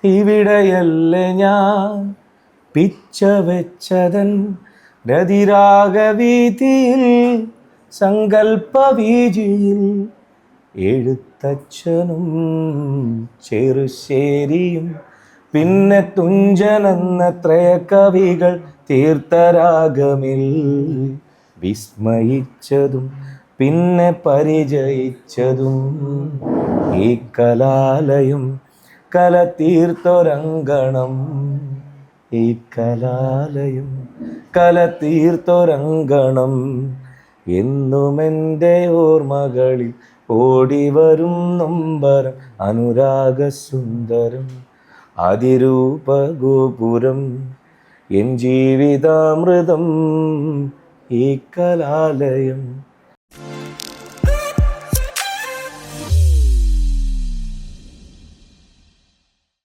ഇവിടെയല്ലേ ഞാൻ പിച്ച വെച്ചതൻ രതിരാഗവീതിയിൽ സങ്കൽപ്പവീജിയിൽ എഴുത്തച്ഛനും ചെറുശ്ശേരിയും പിന്നെ തുഞ്ചനെന്നത്രയ കവികൾ തീർത്ഥരാഗമിൽ വിസ്മയിച്ചതും പിന്നെ പരിചയിച്ചതും ഈ കലാലയം കല തീർത്തൊരങ്കണം. ഈ കലാലയം കല തീർത്തൊരങ്കണം. എന്നുമെൻ്റെ ഓർമ്മകളിൽ ഓടിവരും നൊമ്പരം അനുരാഗസുന്ദരം അതിരൂപഗോപുരം എൻ ജീവിതാമൃതം ഈ കലാലയം.